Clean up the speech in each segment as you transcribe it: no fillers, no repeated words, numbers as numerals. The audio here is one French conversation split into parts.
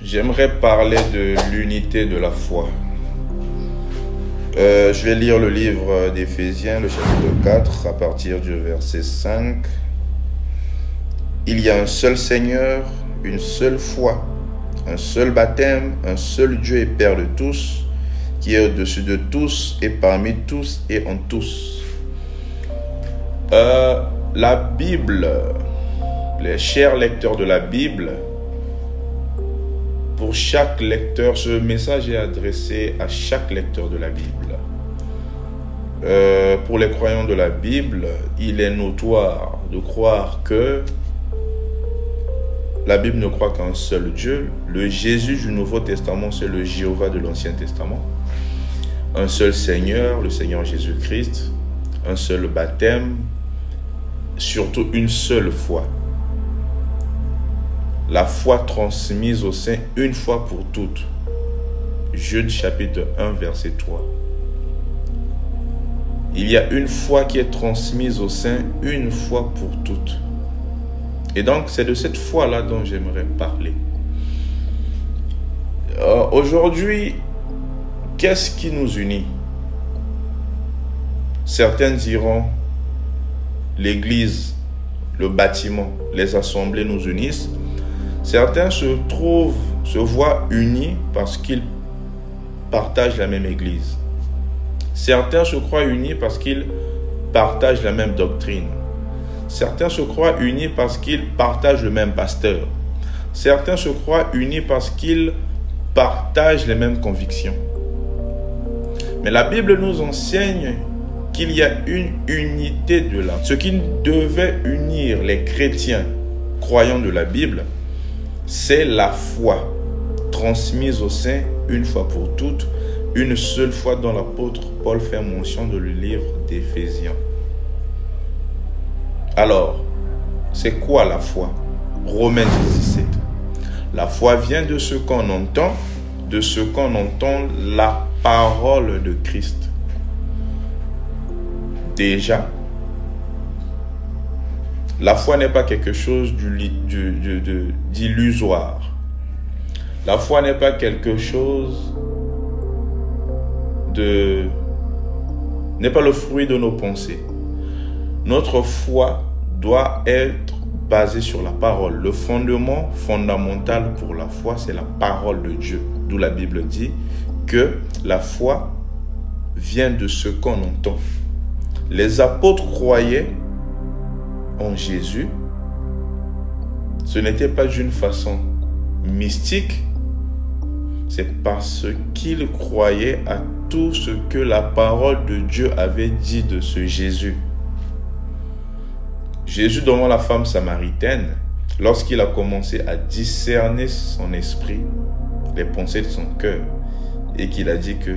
J'aimerais parler de l'unité de la foi. Je vais lire le livre d'Éphésiens, le chapitre 4, à partir du verset 5. Il y a un seul Seigneur, une seule foi, un seul baptême, un seul Dieu et Père de tous, qui est au-dessus de tous et parmi tous et en tous. La Bible, les chers lecteurs de la Bible, pour chaque lecteur, ce message est adressé à chaque lecteur de la Bible. Pour les croyants de la Bible, il est notoire de croire que la Bible ne croit qu'un seul Dieu. Le Jésus du Nouveau Testament, c'est le Jéhovah de l'Ancien Testament. Un seul Seigneur, le Seigneur Jésus-Christ. Un seul baptême. Surtout une seule foi. La foi transmise au saint une fois pour toutes. Jude chapitre 1 verset 3. Il y a une foi qui est transmise au saint une fois pour toutes. Et donc c'est de cette foi-là dont j'aimerais parler. Aujourd'hui, qu'est-ce qui nous unit? Certains diront l'église, le bâtiment, les assemblées nous unissent. Certains se voient unis parce qu'ils partagent la même église. Certains se croient unis parce qu'ils partagent la même doctrine. Certains se croient unis parce qu'ils partagent le même pasteur. Certains se croient unis parce qu'ils partagent les mêmes convictions. Mais la Bible nous enseigne qu'il y a une unité de l'âme. Ce qui devait unir les chrétiens croyants de la Bible, c'est la foi transmise au saint une fois pour toutes, une seule fois dont l'apôtre Paul fait mention dans le livre d'Éphésiens. Alors, c'est quoi la foi? Romains 17. La foi vient de ce qu'on entend, la parole de Christ. Déjà, la foi n'est pas quelque chose d'illusoire. La foi n'est pas quelque chose n'est pas le fruit de nos pensées. Notre foi doit être basée sur la parole. Le fondement fondamental pour la foi, c'est la parole de Dieu. D'où la Bible dit que la foi vient de ce qu'on entend. Les apôtres croyaient en Jésus. Ce n'était pas d'une façon mystique, c'est parce qu'ils croyaient à tout ce que la parole de Dieu avait dit de ce Jésus. Jésus, devant la femme samaritaine, lorsqu'il a commencé à discerner son esprit, les pensées de son cœur, et qu'il a dit que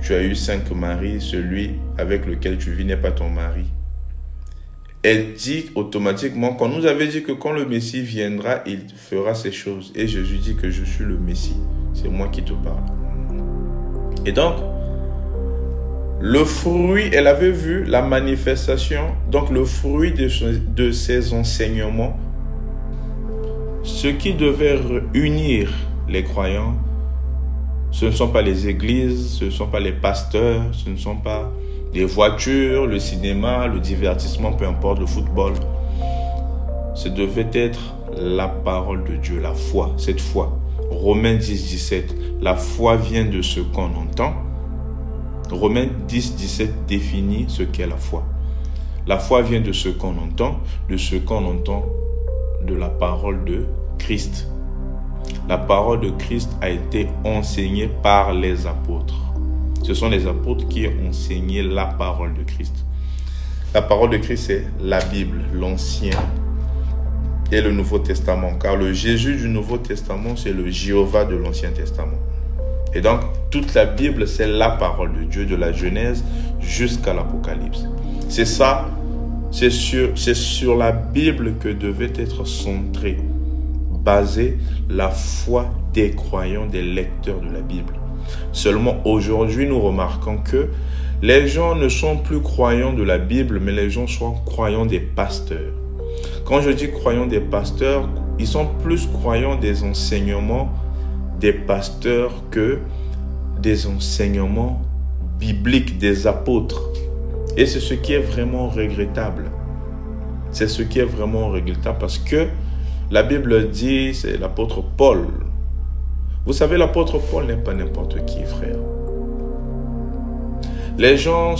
tu as eu 5 maris, celui avec lequel tu vis n'est pas ton mari. Elle dit automatiquement qu'on nous avait dit que quand le Messie viendra, il fera ces choses. Et Jésus dit que je suis le Messie. C'est moi qui te parle. Et donc, le fruit, elle avait vu la manifestation, donc le fruit de ses enseignements, ce qui devait unir les croyants, ce ne sont pas les églises, ce ne sont pas les pasteurs, ce ne sont pas les voitures, le cinéma, le divertissement, peu importe, le football. Ce devait être la parole de Dieu, la foi, cette foi. Romains 10, 17, la foi vient de ce qu'on entend. Romains 10, 17 définit ce qu'est la foi. La foi vient de ce qu'on entend, de la parole de Christ. La parole de Christ a été enseignée par les apôtres. Ce sont les apôtres qui ont enseigné la parole de Christ. La parole de Christ, c'est la Bible, l'Ancien et le Nouveau Testament. Car le Jésus du Nouveau Testament, c'est le Jéhovah de l'Ancien Testament. Et donc, toute la Bible, c'est la parole de Dieu, de la Genèse jusqu'à l'Apocalypse. C'est ça, c'est sur la Bible que devait être centrée, basée la foi des croyants, des lecteurs de la Bible. Seulement aujourd'hui, nous remarquons que les gens ne sont plus croyants de la Bible, mais les gens sont croyants des pasteurs. Quand je dis croyants des pasteurs, ils sont plus croyants des enseignements des pasteurs que des enseignements bibliques des apôtres. Et c'est ce qui est vraiment regrettable. C'est ce qui est vraiment regrettable parce que la Bible dit, c'est l'apôtre Paul. Vous savez, l'apôtre Paul n'est pas n'importe qui, frère. Les gens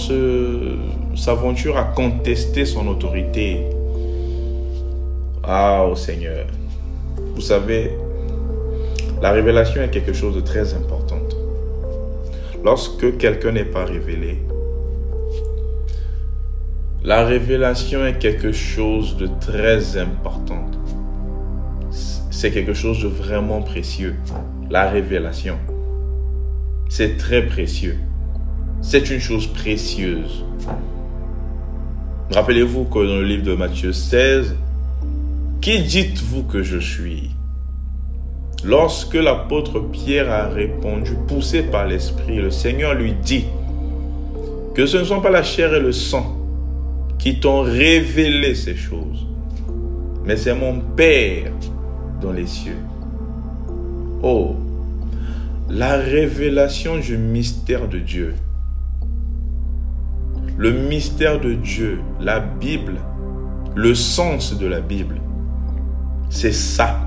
s'aventurent à contester son autorité. Ah, au Seigneur. Vous savez, la révélation est quelque chose de très important. Lorsque quelqu'un n'est pas révélé, la révélation est quelque chose de très important. C'est quelque chose de vraiment précieux. La révélation, c'est très précieux. C'est une chose précieuse. Rappelez-vous que dans le livre de Matthieu 16, qui dites-vous que je suis? Lorsque l'apôtre Pierre a répondu, poussé par l'Esprit, le Seigneur lui dit que ce ne sont pas la chair et le sang qui t'ont révélé ces choses, mais c'est mon Père dans les cieux. Oh, la révélation du mystère de Dieu. Le mystère de Dieu, la Bible, le sens de la Bible, c'est ça.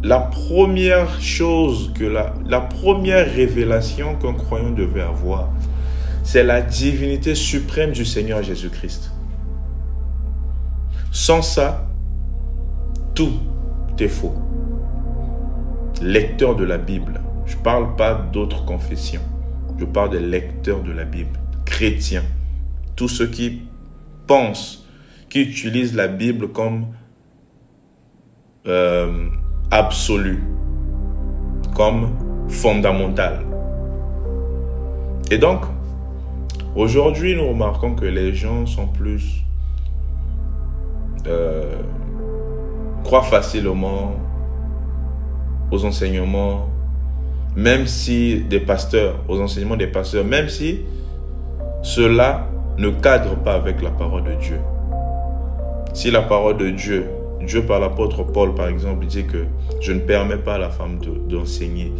La première chose la première révélation qu'un croyant devait avoir, c'est la divinité suprême du Seigneur Jésus-Christ. Sans ça, tout est faux. Lecteur de la Bible, je ne parle pas d'autres confessions, je parle des lecteurs de la Bible, chrétiens, tous ceux qui pensent, qui utilisent la Bible comme absolu, comme fondamental. Et donc, aujourd'hui, nous remarquons que les gens sont plus croient facilement aux enseignements, même si des pasteurs, aux enseignements des pasteurs, même si cela ne cadre pas avec la parole de Dieu. Si la parole de Dieu par l'apôtre Paul, par exemple, dit que je ne permets pas à la femme d'enseigner,